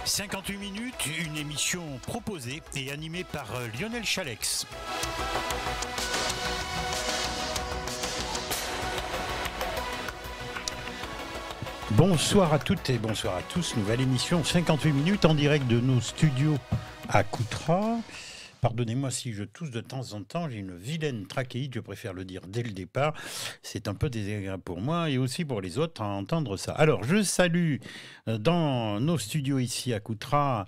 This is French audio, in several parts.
58 minutes, une émission proposée et animée par Lionel Chalex. Bonsoir à toutes et bonsoir à tous. Nouvelle émission 58 minutes en direct de nos studios à Coutras. Pardonnez-moi si je tousse de temps en temps, j'ai une vilaine trachéite, je préfère le dire dès le départ. C'est un peu désagréable pour moi et aussi pour les autres à entendre ça. Alors, je salue dans nos studios ici à Coutras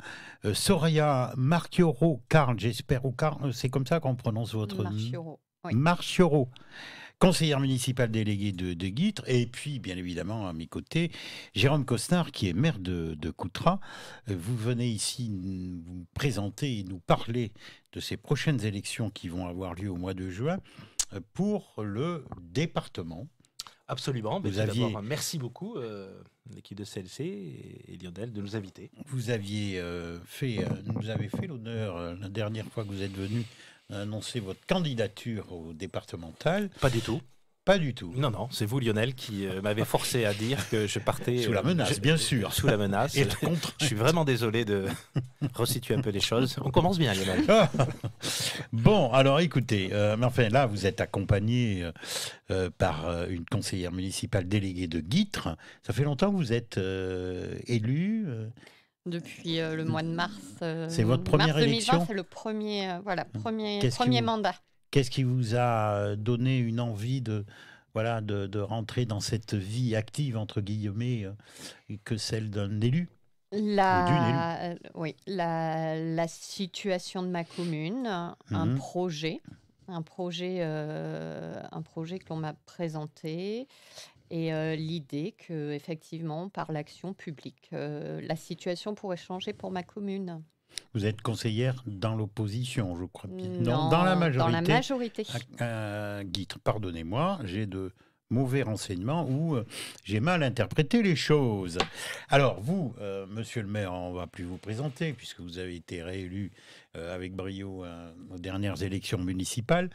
Soraya Marchioro-Carl, j'espère, ou Carl, c'est comme ça qu'on prononce votre nom. Marchioro, oui. Marchioro, conseillère municipale déléguée de Guîtres, et puis, bien évidemment, à mes côtés, Jérôme Costard, qui est maire de Coutras. Vous venez ici nous présenter et nous parler de ces prochaines élections qui vont avoir lieu au mois de juin pour le département. Absolument. Vous aviez... D'abord, merci beaucoup, l'équipe de CLC et Lionel, de nous inviter. Vous aviez nous avez fait l'honneur, la dernière fois que vous êtes venu, annoncer votre candidature au départemental. Pas du tout. Pas du tout. Non, non, c'est vous, Lionel, qui m'avez forcé à dire que je partais... Sous la menace, bien sûr. Sous la menace. Et je suis vraiment désolé de resituer un peu les choses. On commence bien, Lionel. Bon, alors écoutez, mais enfin là, vous êtes accompagné par une conseillère municipale déléguée de Guîtres. Ça fait longtemps que vous êtes élu Depuis le mois de mars. C'est votre première mars 2020, élection. c'est le premier mandat. Qu'est-ce qui vous a donné une envie de rentrer dans cette vie active, entre guillemets, que celle d'un élu? Oui, la situation de ma commune, un projet que l'on m'a présenté. Et l'idée que, effectivement, par l'action publique, la situation pourrait changer pour ma commune. Vous êtes conseillère dans l'opposition, je crois. Non, dans la majorité. Dans la majorité. Guîtres, pardonnez-moi, j'ai de mauvais renseignements ou j'ai mal interprété les choses. Alors vous, monsieur le maire, on ne va plus vous présenter puisque vous avez été réélu avec brio aux dernières élections municipales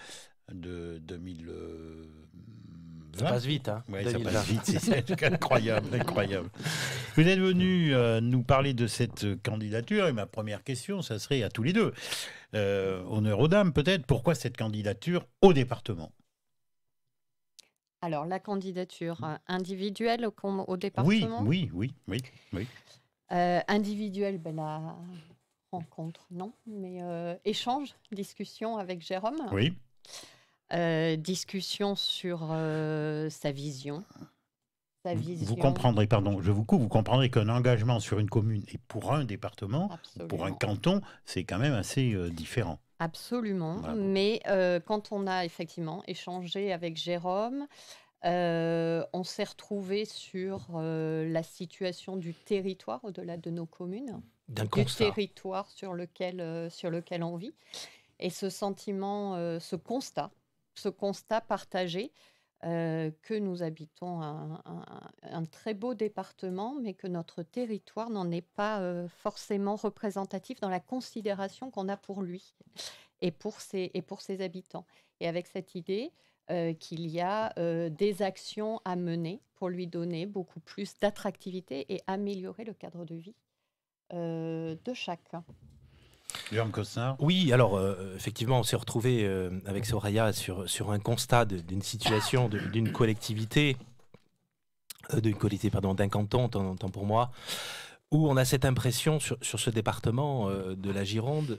de 2020. Ça passe vite, hein. Oui, ça passe vite, c'est incroyable, incroyable. Vous êtes venu nous parler de cette candidature et ma première question, ça serait à tous les deux. Honneur aux dames peut-être, pourquoi cette candidature au département? Alors, la candidature individuelle au département? Oui. Individuelle, la rencontre, non, mais échange, discussion avec Jérôme. Oui. Discussion sur sa vision. Vous comprendrez, pardon, je vous coupe, vous comprendrez qu'un engagement sur une commune et pour un département, pour un canton, c'est quand même assez différent. Absolument, Bravo. Mais quand on a effectivement échangé avec Jérôme, on s'est retrouvé sur la situation du territoire au-delà de nos communes, du territoire sur lequel on vit. Et ce sentiment, ce constat partagé, que nous habitons un très beau département, mais que notre territoire n'en est pas forcément représentatif dans la considération qu'on a pour lui et pour ses habitants. Et avec cette idée qu'il y a des actions à mener pour lui donner beaucoup plus d'attractivité et améliorer le cadre de vie de chacun. Jérôme Costard. Oui, alors effectivement, on s'est retrouvé avec Soraya sur un constat d'une situation d'une collectivité, d'un canton, tant pour moi, où on a cette impression sur ce département de la Gironde,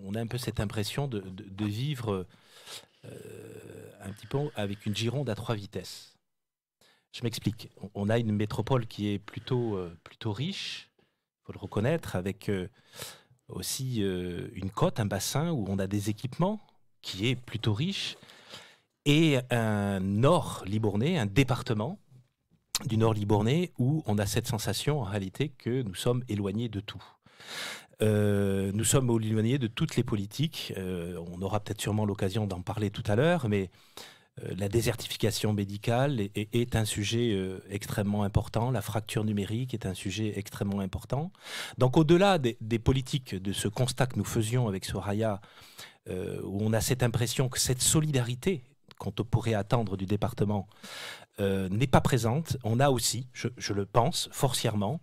on a un peu cette impression de vivre un petit peu avec une Gironde à 3 vitesses. Je m'explique. On a une métropole qui est plutôt riche, il faut le reconnaître, avec aussi une côte, un bassin où on a des équipements qui est plutôt riche, et un nord libournais, un département du nord libournais où on a cette sensation en réalité que nous sommes éloignés de tout. Nous sommes éloignés de toutes les politiques. On aura peut-être sûrement l'occasion d'en parler tout à l'heure, mais la désertification médicale est un sujet extrêmement important. La fracture numérique est un sujet extrêmement important. Donc au-delà des politiques, de ce constat que nous faisions avec Soraya, où on a cette impression que cette solidarité qu'on pourrait attendre du département n'est pas présente, on a aussi, je le pense, forcièrement,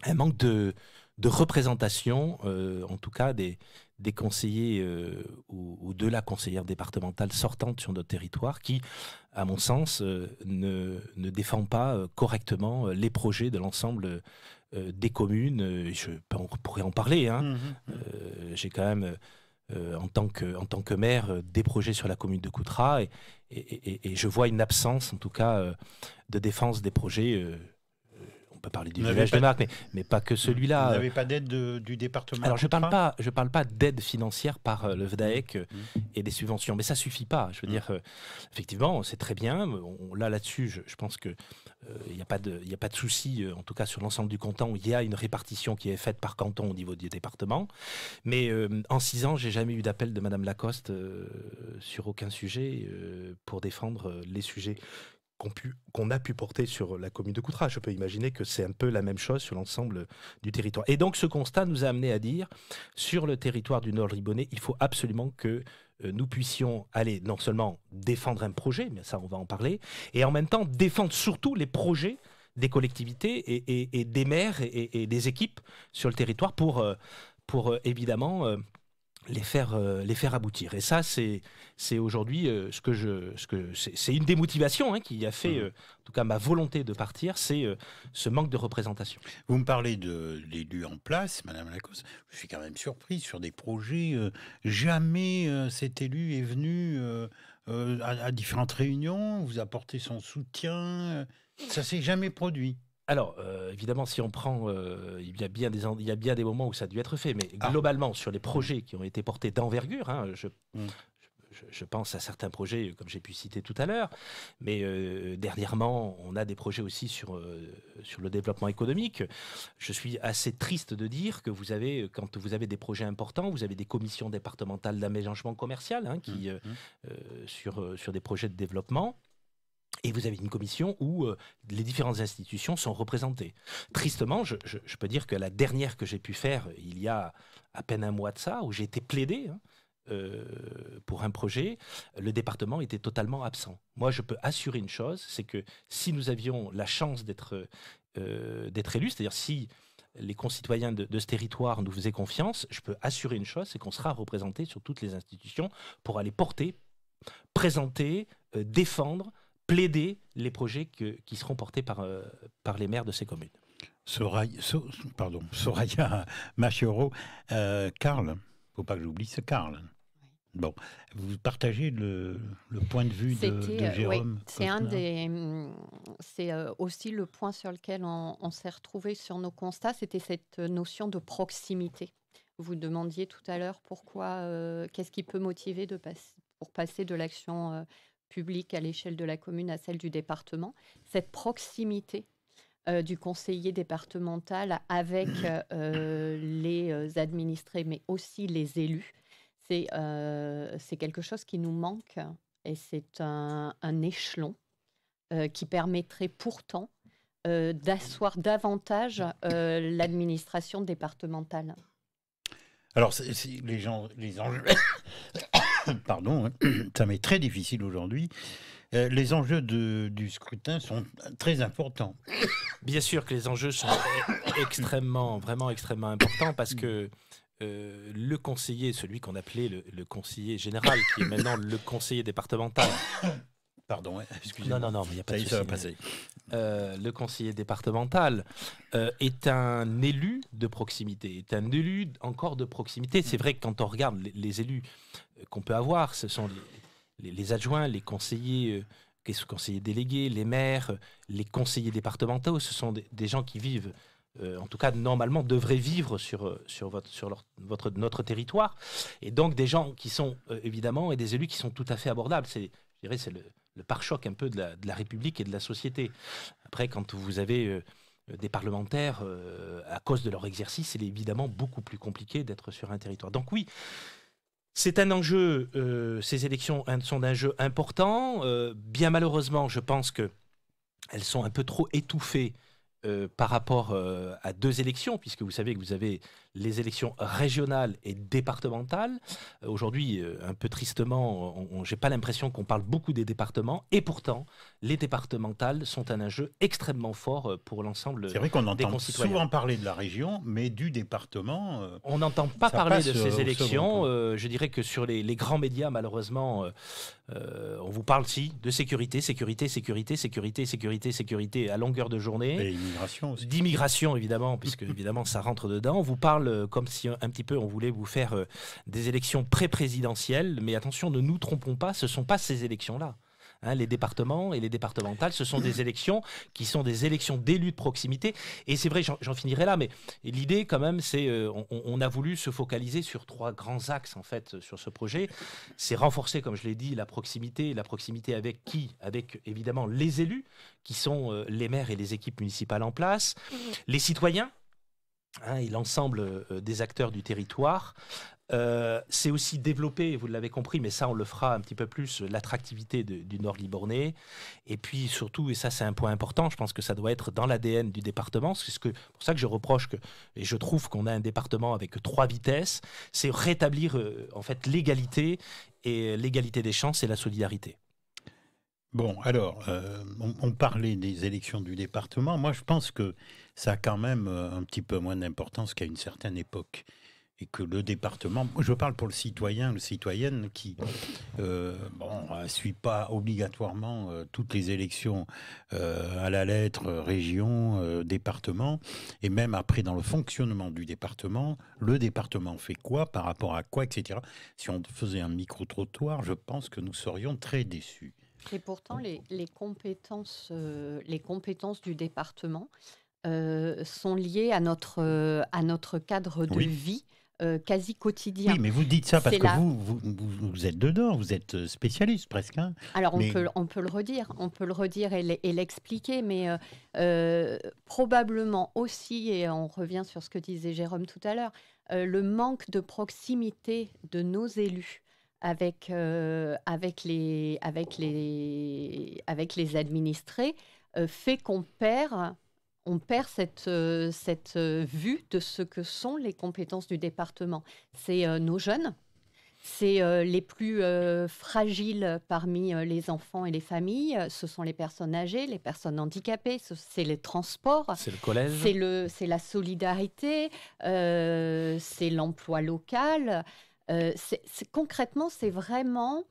un manque de représentation, en tout cas des conseillers ou de la conseillère départementale sortante sur notre territoire qui, à mon sens, ne défend pas correctement les projets de l'ensemble des communes. On pourrait en parler. Hein. J'ai quand même, en tant que maire, des projets sur la commune de Coutras et je vois une absence, en tout cas, de défense des projets. On peut parler du village de Marc, mais pas que celui-là. Vous n'avez pas d'aide du département? Alors, je parle pas d'aide financière par le VDAEC et des subventions, mais ça suffit pas. Je veux dire, effectivement, c'est très bien. Là-dessus, je pense que il n'y a pas de souci, en tout cas sur l'ensemble du canton. Il y a une répartition qui est faite par canton au niveau du département. Mais en 6 ans, j'ai jamais eu d'appel de Madame Lacoste sur aucun sujet pour défendre les sujets qu'on a pu porter sur la commune de Coutras. Je peux imaginer que c'est un peu la même chose sur l'ensemble du territoire. Et donc ce constat nous a amené à dire, sur le territoire du Nord-Ribonnais, il faut absolument que nous puissions aller non seulement défendre un projet, mais ça on va en parler, et en même temps défendre surtout les projets des collectivités et des maires et des équipes sur le territoire pour évidemment les faire aboutir. Et ça, c'est aujourd'hui c'est une des motivations qui a fait, en tout cas, ma volonté de partir, c'est ce manque de représentation. Vous me parlez de l'élu en place, Madame Lacoste. Je suis quand même surpris sur des projets. Jamais cet élu est venu à différentes réunions, vous apporter son soutien. Ça s'est jamais produit. Alors, évidemment, si on prend, il y a bien des moments où ça a dû être fait, mais globalement, sur les projets qui ont été portés d'envergure, je pense à certains projets, comme j'ai pu citer tout à l'heure, mais dernièrement, on a des projets aussi sur le développement économique. Je suis assez triste de dire que quand vous avez des projets importants, vous avez des commissions départementales d'aménagement commercial sur des projets de développement. Et vous avez une commission où les différentes institutions sont représentées. Tristement, je peux dire que la dernière que j'ai pu faire, il y a à peine un mois de ça, où j'ai été plaidé pour un projet, le département était totalement absent. Moi, je peux assurer une chose, c'est que si nous avions la chance d'être élus, c'est-à-dire si les concitoyens de ce territoire nous faisaient confiance, je peux assurer une chose, c'est qu'on sera représenté sur toutes les institutions pour aller porter, présenter, défendre, plaider les projets qui seront portés par les maires de ces communes. Soraya Machioro, Karl, il ne faut pas que j'oublie, c'est Karl. Oui. Bon, vous partagez le point de vue de Jérôme. Oui, c'est aussi le point sur lequel on s'est retrouvé sur nos constats, c'était cette notion de proximité. Vous demandiez tout à l'heure qu'est-ce qui peut motiver pour passer de l'action publique à l'échelle de la commune à celle du département, cette proximité du conseiller départemental avec les administrés, mais aussi les élus, c'est quelque chose qui nous manque et c'est un échelon qui permettrait pourtant d'asseoir davantage l'administration départementale. Alors, les enjeux... Pardon, ça m'est très difficile aujourd'hui. Les enjeux du scrutin sont très importants. Bien sûr que les enjeux sont vraiment extrêmement importants parce que le conseiller, celui qu'on appelait le conseiller général, qui est maintenant le conseiller départemental. Pardon, excusez-moi. Non, il n'y a pas de souci. Ça va passer. Le conseiller départemental est un élu de proximité, est un élu encore de proximité. C'est vrai que quand on regarde les élus qu'on peut avoir, ce sont les adjoints, les conseillers délégués, les maires, les conseillers départementaux. Ce sont des gens qui vivent, en tout cas normalement devraient vivre sur notre territoire. Et donc des gens qui sont évidemment, et des élus qui sont tout à fait abordables. Je dirais c'est le pare-choc un peu de la République et de la société. Après, quand vous avez des parlementaires, à cause de leur exercice, c'est évidemment beaucoup plus compliqué d'être sur un territoire. Donc oui, c'est un enjeu, ces élections sont un jeu important. Bien malheureusement, je pense qu'elles sont un peu trop étouffées par rapport à 2 élections, puisque vous savez que vous avez les élections régionales et départementales. Aujourd'hui, un peu tristement, j'ai pas l'impression qu'on parle beaucoup des départements, et pourtant, les départementales sont un enjeu extrêmement fort pour l'ensemble C'est vrai qu'on des entend concitoyens. souvent parler de la région, mais du département... On n'entend pas ça parler passe de au ces élections. second Je dirais que sur les grands médias, malheureusement, on vous parle de sécurité, sécurité, sécurité, sécurité, sécurité, sécurité à longueur de journée. Et immigration aussi. D'immigration, évidemment, puisque évidemment ça rentre dedans. On vous parle comme si un petit peu on voulait vous faire des élections pré-présidentielles. Mais attention, ne nous trompons pas, ce ne sont pas ces élections-là. Les départements et les départementales, ce sont des élections qui sont des élections d'élus de proximité. Et c'est vrai, j'en finirai là, mais l'idée quand même, c'est on a voulu se focaliser sur 3 grands axes en fait sur ce projet. C'est renforcer, comme je l'ai dit, la proximité avec qui? Avec évidemment les élus, qui sont les maires et les équipes municipales en place, les citoyens, et l'ensemble des acteurs du territoire. C'est aussi développer, vous l'avez compris, mais ça on le fera un petit peu plus, l'attractivité du Nord Libournais. Et puis surtout, et ça c'est un point important, je pense que ça doit être dans l'ADN du département, c'est pour ça que je reproche, et je trouve qu'on a un département avec 3 vitesses, c'est rétablir en fait l'égalité, et l'égalité des chances et la solidarité. Bon, alors, on parlait des élections du département. Moi, je pense que ça a quand même un petit peu moins d'importance qu'à une certaine époque. Et que le département, je parle pour le citoyen, le citoyenne qui suit pas obligatoirement toutes les élections à la lettre, région, département, et même après dans le fonctionnement du département, le département fait quoi, par rapport à quoi, etc. Si on faisait un micro-trottoir, je pense que nous serions très déçus. Et pourtant, les compétences du département sont liées à notre cadre de vie quasi quotidien. Oui, mais vous dites ça parce C'est que la- vous êtes dedans, vous êtes spécialiste presque. Hein. Alors Mais- on peut le redire et l'expliquer, mais probablement aussi, et on revient sur ce que disait Jérôme tout à l'heure, le manque de proximité de nos élus avec les administrés fait qu'on perd cette vue de ce que sont les compétences du département. C'est nos jeunes, c'est les plus fragiles parmi les enfants et les familles, ce sont les personnes âgées, les personnes handicapées, c'est les transports, C'est le collège. c'est la solidarité, c'est l'emploi local. Concrètement, c'est vraiment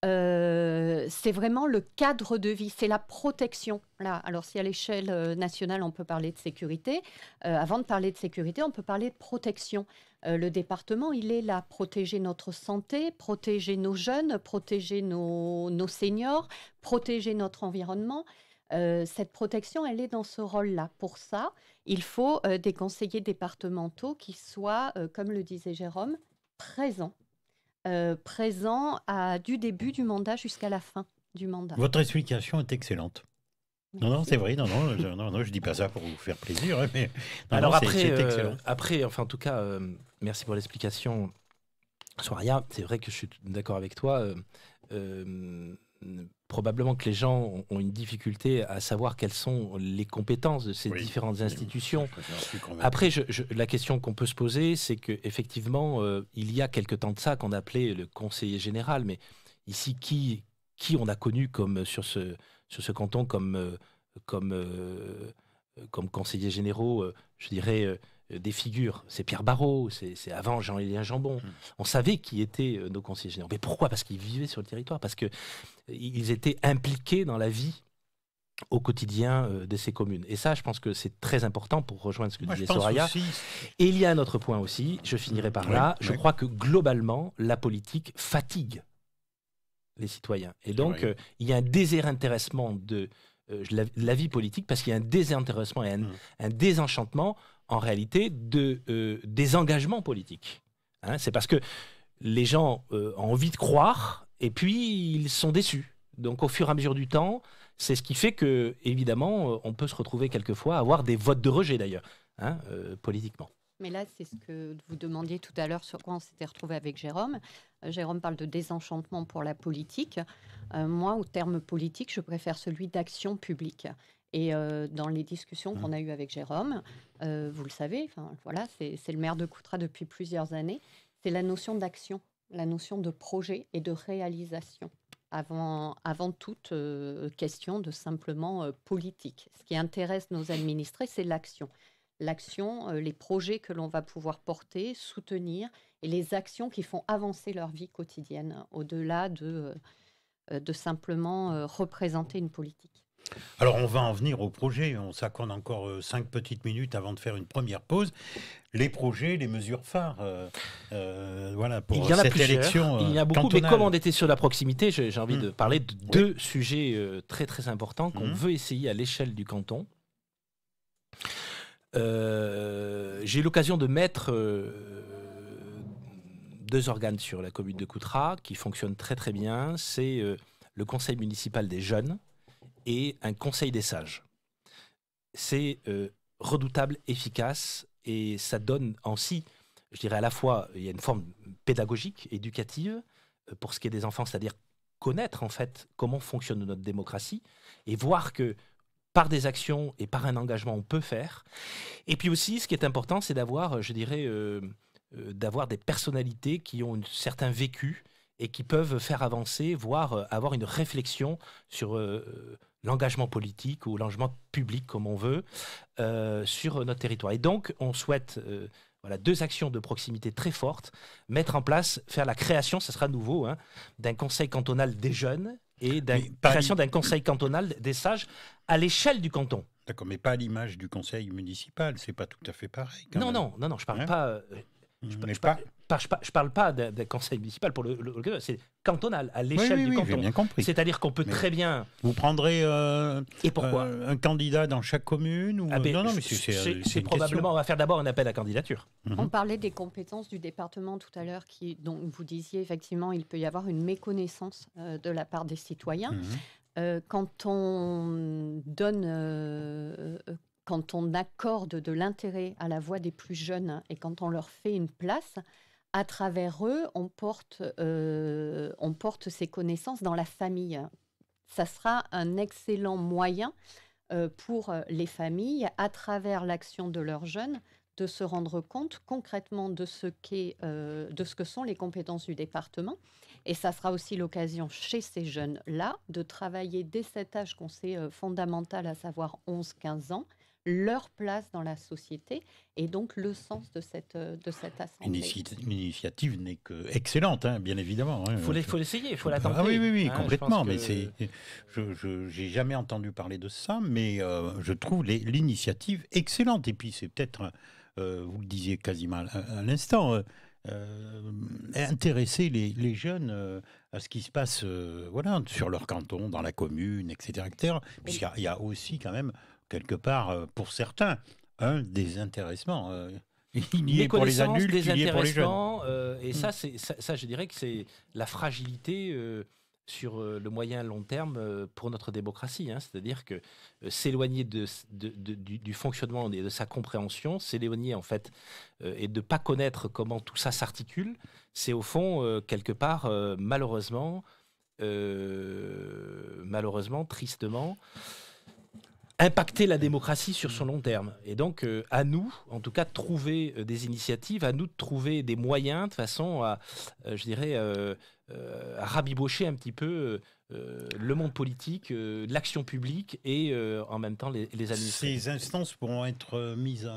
le cadre de vie, c'est la protection. Là, alors si à l'échelle nationale, on peut parler de sécurité, avant de parler de sécurité, on peut parler de protection. Le département, il est là, protéger notre santé, protéger nos jeunes, protéger nos seniors, protéger notre environnement. Cette protection, elle est dans ce rôle-là. Pour ça, il faut des conseillers départementaux qui soient, comme le disait Jérôme, présents du début du mandat jusqu'à la fin du mandat. Votre explication est excellente. Non, c'est vrai, non, je dis pas ça pour vous faire plaisir, hein, mais Alors c'est excellent. après, enfin en tout cas, merci pour l'explication, Soria. C'est vrai que je suis d'accord avec toi. Probablement que les gens ont une difficulté à savoir quelles sont les compétences de ces différentes institutions. Après, la question qu'on peut se poser, c'est qu'effectivement, il y a quelque temps de ça qu'on appelait le conseiller général, mais ici, qui on a connu sur ce canton comme conseillers généraux, je dirais, des figures. C'est Pierre Barrault, c'est avant Jean-Élian Jambon. On savait qui étaient nos conseillers généraux. Mais pourquoi? Parce qu'ils vivaient sur le territoire, parce qu'ils étaient impliqués dans la vie au quotidien de ces communes. Et ça, je pense que c'est très important pour rejoindre ce que disait Soraya. Et il y a un autre point aussi, je finirai par là. Je crois que globalement, la politique fatigue les citoyens. Et donc, il y a un désintéressement de la vie politique, parce qu'il y a un désintéressement et un désenchantement, en réalité, des engagements politiques. C'est parce que les gens ont envie de croire, et puis ils sont déçus. Donc, au fur et à mesure du temps, c'est ce qui fait que, évidemment, on peut se retrouver quelquefois à avoir des votes de rejet, d'ailleurs, politiquement. Mais là, c'est ce que vous demandiez tout à l'heure sur quoi on s'était retrouvé avec Jérôme. Jérôme parle de désenchantement pour la politique. Moi, au terme politique, je préfère celui d'action publique. Et dans les discussions qu'on a eues avec Jérôme, vous le savez, voilà, c'est le maire de Coutras depuis plusieurs années, c'est la notion d'action, la notion de projet et de réalisation, avant toute question de simplement politique. Ce qui intéresse nos administrés, c'est l'action. L'action, les projets que l'on va pouvoir porter, soutenir, et les actions qui font avancer leur vie quotidienne, au-delà de simplement représenter une politique. Alors, on va en venir au projet. On s'accorde encore 5 petites minutes avant de faire une première pause. Les projets, les mesures phares, voilà, pour il y en a cette plusieurs, élection il y en a beaucoup, cantonale. mais comme on était sur la proximité, j'ai envie de parler de deux sujets très très importants qu'on veut essayer à l'échelle du canton. J'ai eu l'occasion de mettre 2 organes sur la commune de Coutras qui fonctionnent très très bien. C'est le conseil municipal des jeunes et un conseil des sages. C'est redoutable, efficace, et ça donne en si, je dirais à la fois, il y a une forme pédagogique, éducative, pour ce qui est des enfants, c'est-à-dire connaître en fait comment fonctionne notre démocratie et voir que par des actions et par un engagement, on peut faire. Et puis aussi, ce qui est important, c'est d'avoir, je dirais, d'avoir des personnalités qui ont un certain vécu et qui peuvent faire avancer, voire avoir une réflexion sur l'engagement politique ou l'engagement public, comme on veut, sur notre territoire. Et donc, on souhaite 2 actions de proximité très fortes, mettre en place, faire la création, ça sera nouveau, d'un conseil cantonal des jeunes et la création d'un conseil cantonal des sages à l'échelle du canton. D'accord, mais pas à l'image du conseil municipal, c'est pas tout à fait pareil. Non, je parle pas... Je parle pas d'un conseil municipal, c'est cantonal, à l'échelle du canton. J'ai bien compris. C'est-à-dire qu'on peut très bien... Vous prendrez et pourquoi un candidat dans chaque commune ou... Non, mais c'est probablement... On va faire d'abord un appel à candidature. On parlait des compétences du département tout à l'heure, dont vous disiez effectivement il peut y avoir une méconnaissance de la part des citoyens. Quand on donne... quand on accorde de l'intérêt à la voix des plus jeunes et quand on leur fait une place, à travers eux, on porte ces connaissances dans la famille. Ça sera un excellent moyen pour les familles, à travers l'action de leurs jeunes, de se rendre compte concrètement de ce que sont les compétences du département. Et ça sera aussi l'occasion chez ces jeunes-là de travailler dès cet âge qu'on sait fondamental, à savoir 11-15 ans, leur place dans la société et donc le sens de cette assemblée. Une initiative n'est que excellente, bien évidemment. Il faut l'essayer, il faut la tenter. Ah oui, complètement. Mais je n'ai jamais entendu parler de ça, mais je trouve l'initiative excellente. Et puis c'est peut-être, vous le disiez quasiment à l'instant, intéresser les jeunes à ce qui se passe sur leur canton, dans la commune, etc. Puisqu'il y a aussi quand même quelque part, pour certains, un désintéressement. Il y est pour les adultes, il y est pour les jeunes. Et ça, je dirais que c'est la fragilité sur le moyen long terme pour notre démocratie. C'est-à-dire que s'éloigner du fonctionnement et de sa compréhension, s'éloigner en fait et de ne pas connaître comment tout ça s'articule, c'est au fond, quelque part, malheureusement, tristement, impacter la démocratie sur son long terme. Et donc, à nous, en tout cas, de trouver des initiatives, à nous de trouver des moyens de façon à, à rabibocher un petit peu le monde politique, l'action publique et en même temps les administrés. Ces instances pourront être mises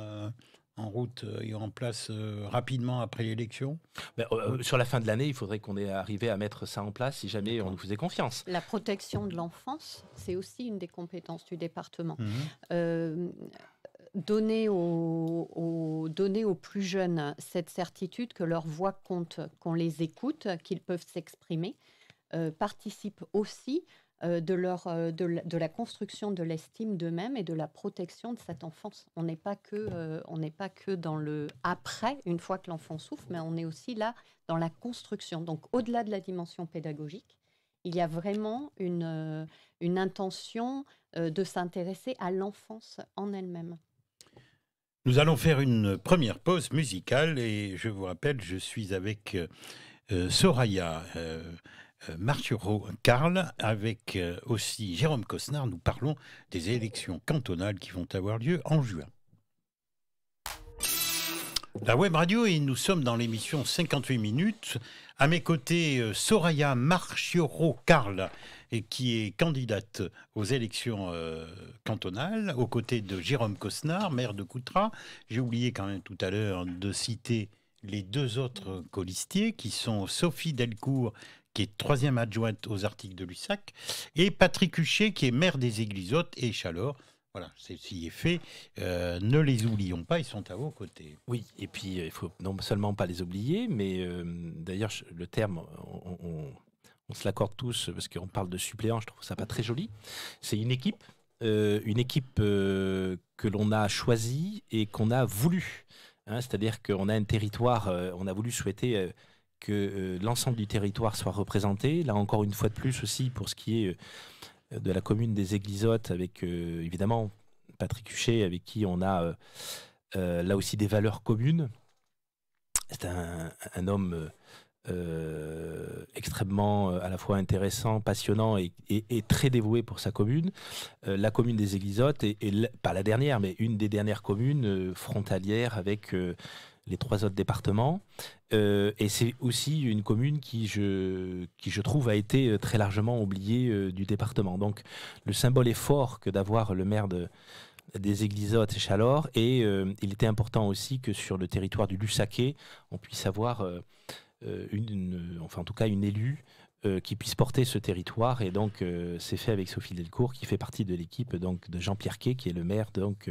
en route et en place rapidement après l'élection. Sur la fin de l'année, il faudrait qu'on ait arrivé à mettre ça en place si jamais on nous faisait confiance. La protection de l'enfance, c'est aussi une des compétences du département. Donner aux plus jeunes cette certitude que leur voix compte, qu'on les écoute, qu'ils peuvent s'exprimer, participe aussi de la construction de l'estime d'eux-mêmes et de la protection de cette enfance. On n'est pas que dans le après, une fois que l'enfant souffre, mais on est aussi là dans la construction. Donc, au-delà de la dimension pédagogique, il y a vraiment une intention de s'intéresser à l'enfance en elle-même. Nous allons faire une première pause musicale et je vous rappelle, je suis avec Soraya. Marchereau-Carle, avec aussi Jérôme Cosnard. Nous parlons des élections cantonales qui vont avoir lieu en juin. La web radio, et nous sommes dans l'émission 58 minutes. À mes côtés, Soraya Marchereau-Carle, qui est candidate aux élections cantonales, aux côtés de Jérôme Cosnard, maire de Coutras. J'ai oublié quand même tout à l'heure de citer les deux autres colistiers, qui sont Sophie Delcourt, qui est 3e adjointe aux articles de Lussac, et Patrick Huchet, qui est maire des Églisottes et Chalors. Voilà, ceci est fait. Ne les oublions pas, ils sont à vos côtés. Oui, et puis il faut non seulement pas les oublier, mais d'ailleurs le terme, on se l'accorde tous parce qu'on parle de suppléant, je trouve ça pas très joli. C'est une équipe que l'on a choisie et qu'on a voulu. Hein, c'est-à-dire qu'on a un territoire, on a voulu souhaiter que l'ensemble du territoire soit représenté. Là encore une fois de plus aussi pour ce qui est de la commune des Églisottes, avec évidemment Patrick Huchet, avec qui on a là aussi des valeurs communes. C'est un homme extrêmement à la fois intéressant, passionnant et très dévoué pour sa commune. La commune des Églisottes est pas la dernière, mais une des dernières communes frontalières avec les 3 autres départements. Et c'est aussi une commune qui, je trouve, a été très largement oubliée du département. Donc le symbole est fort que d'avoir le maire des Églisottes et Chalors. Et il était important aussi que sur le territoire du Lussaquais, on puisse avoir enfin en tout cas une élue qui puisse porter ce territoire. Et donc c'est fait avec Sophie Delcourt, qui fait partie de l'équipe donc de Jean-Pierre Quay, qui est le maire donc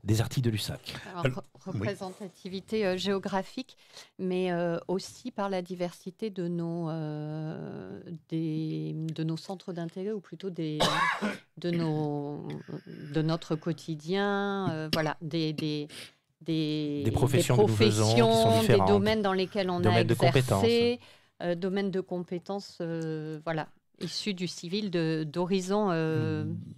des Articles de Lussac. Alors, représentativité géographique, mais aussi par la diversité de nos centres d'intérêt, ou plutôt de notre quotidien, voilà, des professions que nous faisons, qui sont différentes, des domaines dans lesquels on a exercé, domaines de compétences, voilà, issus du civil d'horizons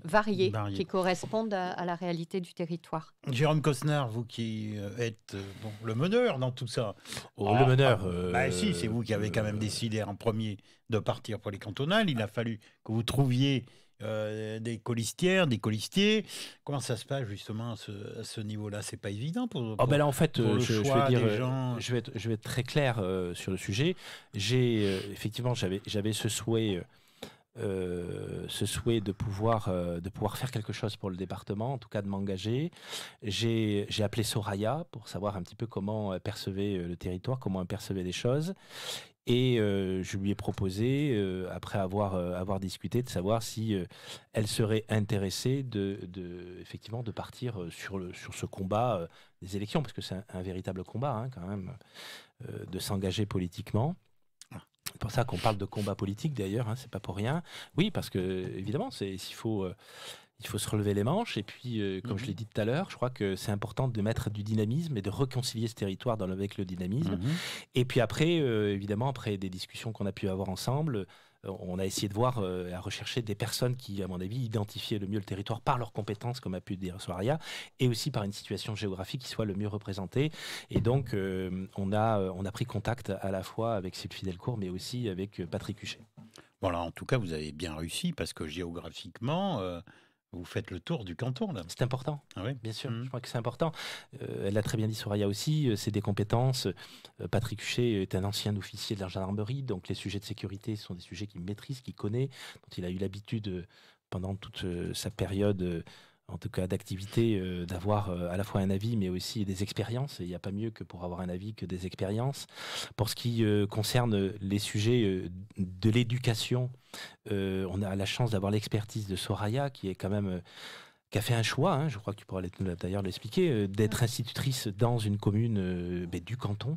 variés, qui correspondent à la réalité du territoire. Jérôme Cosnard, vous qui êtes le meneur dans tout ça. Le meneur. Si, c'est vous qui avez quand même décidé en premier de partir pour les cantonales. Il a fallu que vous trouviez des colistières, des colistiers. Comment ça se passe justement à ce niveau-là? C'est pas évident pour là, en fait, je vais être très clair sur le sujet. Effectivement, j'avais ce souhait de pouvoir faire quelque chose pour le département, en tout cas de m'engager. J'ai appelé Soraya pour savoir un petit peu comment elle percevait le territoire, comment elle percevait les choses. Et je lui ai proposé, après avoir discuté, de savoir si elle serait intéressée effectivement de partir sur ce combat des élections, parce que c'est un véritable combat, hein, quand même, de s'engager politiquement. C'est pour ça qu'on parle de combat politique d'ailleurs, hein, c'est pas pour rien. Oui, parce que évidemment, il faut se relever les manches. Et puis, comme je l'ai dit tout à l'heure, je crois que c'est important de mettre du dynamisme et de réconcilier ce territoire avec le dynamisme. Et puis après, évidemment, après des discussions qu'on a pu avoir ensemble, on a essayé de voir, à rechercher des personnes qui, à mon avis, identifiaient le mieux le territoire par leurs compétences, comme a pu dire Soraya, et aussi par une situation géographique qui soit le mieux représentée. Et donc, on a pris contact à la fois avec Sophie Delcourt, mais aussi avec Patrick Huchet. Voilà, en tout cas, vous avez bien réussi, parce que géographiquement... vous faites le tour du canton, là. C'est important, oui. Bien sûr. Je crois que c'est important. Elle l'a très bien dit, Soraya aussi, c'est des compétences. Patrick Huchet est un ancien officier de la gendarmerie, donc les sujets de sécurité sont des sujets qu'il maîtrise, qu'il connaît, dont il a eu l'habitude pendant toute sa période, en tout cas d'activité, d'avoir à la fois un avis, mais aussi des expériences. Et il n'y a pas mieux que pour avoir un avis que des expériences. Pour ce qui concerne les sujets de l'éducation, on a la chance d'avoir l'expertise de Soraya, qui est quand même... qui a fait un choix, hein, je crois que tu pourras d'ailleurs l'expliquer, d'être institutrice dans une commune du canton.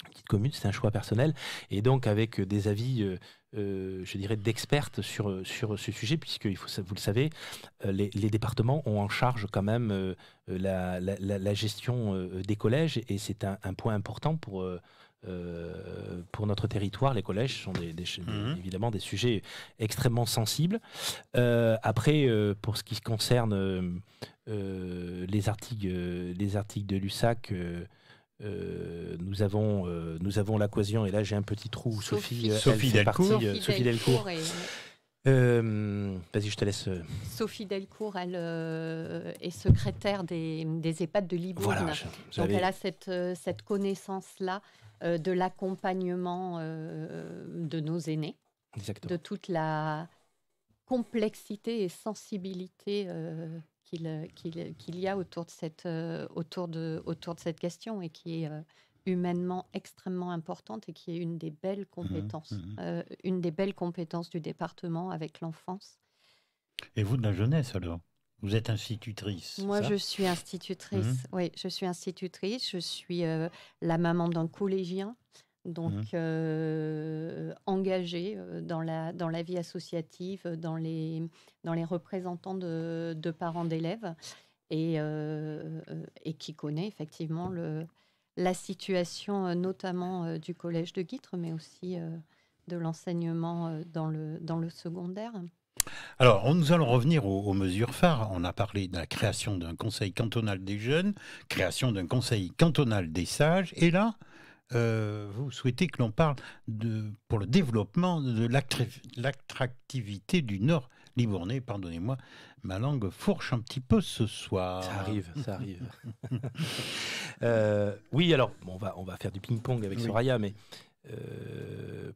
Une petite commune, c'est un choix personnel. Et donc avec des avis, je dirais, d'expertes sur ce sujet, puisque vous le savez, les départements ont en charge quand même la gestion des collèges, et c'est un point important pour notre territoire. Les collèges sont évidemment des sujets extrêmement sensibles. Après, pour ce qui concerne les articles de Lussac, nous avons la cohésion, et là j'ai un petit trou, Sophie Delcourt. Sophie Delcourt. Vas-y, je te laisse. Sophie Delcourt, elle est secrétaire des EHPAD de Libourne. Voilà, donc elle a cette connaissance-là de l'accompagnement de nos aînés. Exactement. De toute la complexité et sensibilité qu'il y a autour de cette question, et qui est humainement extrêmement importante, et qui est une des belles compétences, une des belles compétences du département avec l'enfance. Et vous, de la jeunesse, alors? Vous êtes institutrice? Moi, je suis institutrice. Oui, je suis institutrice. Je suis la maman d'un collégien, donc engagée dans la vie associative, dans les représentants de parents d'élèves, et qui connaît effectivement la situation, notamment du collège de Guîtres, mais aussi de l'enseignement dans le secondaire. Alors, nous allons revenir aux mesures phares. On a parlé de la création d'un conseil cantonal des jeunes, création d'un conseil cantonal des sages, et là, vous souhaitez que l'on parle pour le développement de l'attractivité du Nord Libournais. Pardonnez-moi, ma langue fourche un petit peu ce soir. Ça arrive. Oui, alors, on va faire du ping-pong avec Soraya, mais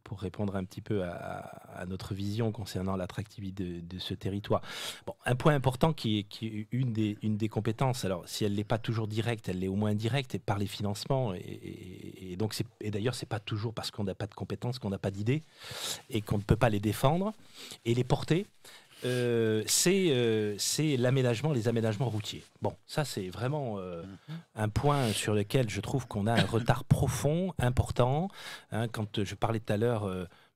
pour répondre un petit peu à notre vision concernant l'attractivité de ce territoire. Bon, un point important qui est une des compétences, alors si elle n'est pas toujours directe, elle l'est au moins indirecte, et par les financements, et d'ailleurs c'est pas toujours parce qu'on n'a pas de compétences qu'on n'a pas d'idées, et qu'on ne peut pas les défendre et les porter. C'est l'aménagement, les aménagements routiers. Bon, ça c'est vraiment un point sur lequel je trouve qu'on a un retard profond, important. Quand je parlais tout à l'heure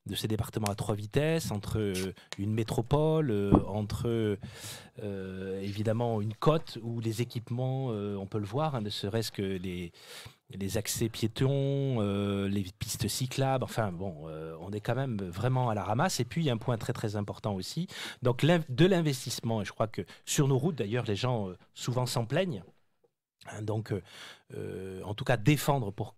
de ces départements à 3 vitesses, entre une métropole, entre évidemment une côte où les équipements, on peut le voir, ne serait-ce que les accès piétons, les pistes cyclables, enfin bon, on est quand même vraiment à la ramasse. Et puis il y a un point très très important aussi, donc de l'investissement, et je crois que sur nos routes d'ailleurs les gens souvent s'en plaignent. Donc, en tout cas, défendre pour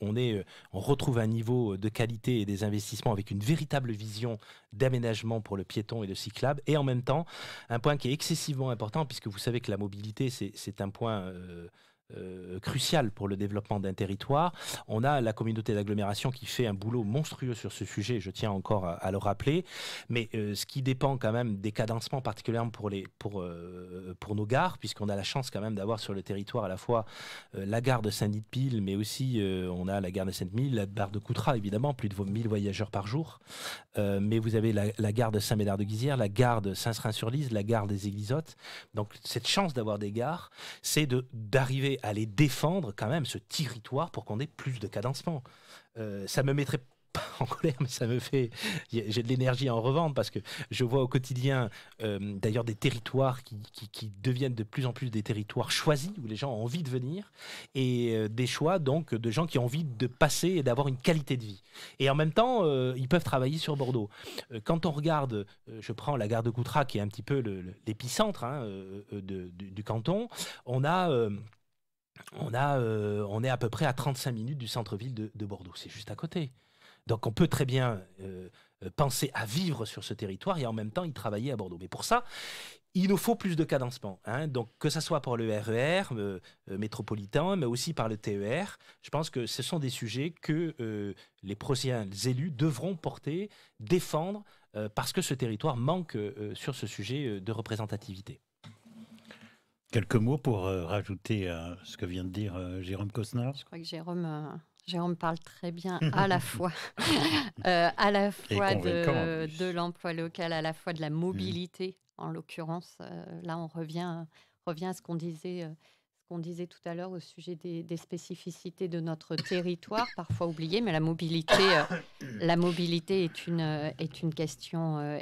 on retrouve un niveau de qualité et des investissements avec une véritable vision d'aménagement pour le piéton et le cyclable. Et en même temps, un point qui est excessivement important, puisque vous savez que la mobilité, c'est un point crucial pour le développement d'un territoire. On a la communauté d'agglomération qui fait un boulot monstrueux sur ce sujet, je tiens encore à le rappeler, mais ce qui dépend quand même des cadencements, particulièrement pour nos gares, puisqu'on a la chance quand même d'avoir sur le territoire à la fois la gare de Saint-Denis-de-Pile, mais aussi on a la gare de Sainte-Mille, la gare de Coutras évidemment, plus de 1000 voyageurs par jour, mais vous avez la gare de Saint-Médard-de-Guizière, la gare de Saint-Srin-sur-Lise, la gare des Églisottes. Donc cette chance d'avoir des gares, c'est d'arriver à les défendre quand même, ce territoire, pour qu'on ait plus de cadencement. Ça me mettrait pas en colère, mais ça me fait... J'ai de l'énergie à en revendre, parce que je vois au quotidien d'ailleurs des territoires qui deviennent de plus en plus des territoires choisis, où les gens ont envie de venir, et des choix donc de gens qui ont envie de passer et d'avoir une qualité de vie. Et en même temps, ils peuvent travailler sur Bordeaux. Quand on regarde, je prends la gare de Coutras, qui est un petit peu l'épicentre du canton, on est à peu près à 35 minutes du centre-ville de Bordeaux. C'est juste à côté. Donc on peut très bien penser à vivre sur ce territoire et en même temps y travailler à Bordeaux. Mais pour ça, il nous faut plus de cadencement. Donc que ce soit pour le RER métropolitain, mais aussi par le TER. Je pense que ce sont des sujets que les prochains élus devront porter, défendre, parce que ce territoire manque sur ce sujet de représentativité. Quelques mots pour rajouter à ce que vient de dire Jérôme Cosnard. Je crois que Jérôme parle très bien à la fois, de l'emploi local, à la fois de la mobilité. En l'occurrence, là, on revient à ce qu'on disait tout à l'heure au sujet des spécificités de notre territoire, parfois oubliées, mais la mobilité est une question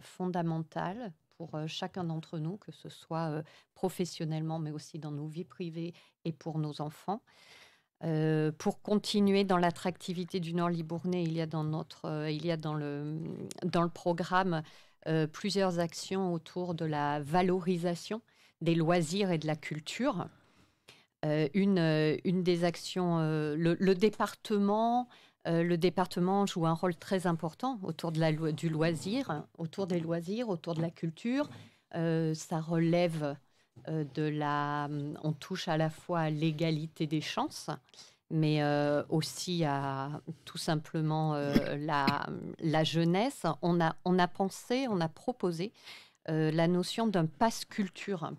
fondamentale pour chacun d'entre nous, que ce soit professionnellement, mais aussi dans nos vies privées et pour nos enfants. Pour continuer dans l'attractivité du Nord Libournais, il y a dans le programme plusieurs actions autour de la valorisation des loisirs et de la culture. Une des actions, le département joue un rôle très important autour du loisir, autour des loisirs, autour de la culture. Ça relève on touche à la fois à l'égalité des chances, mais aussi à tout simplement la jeunesse. On a proposé la notion d'un pass culture.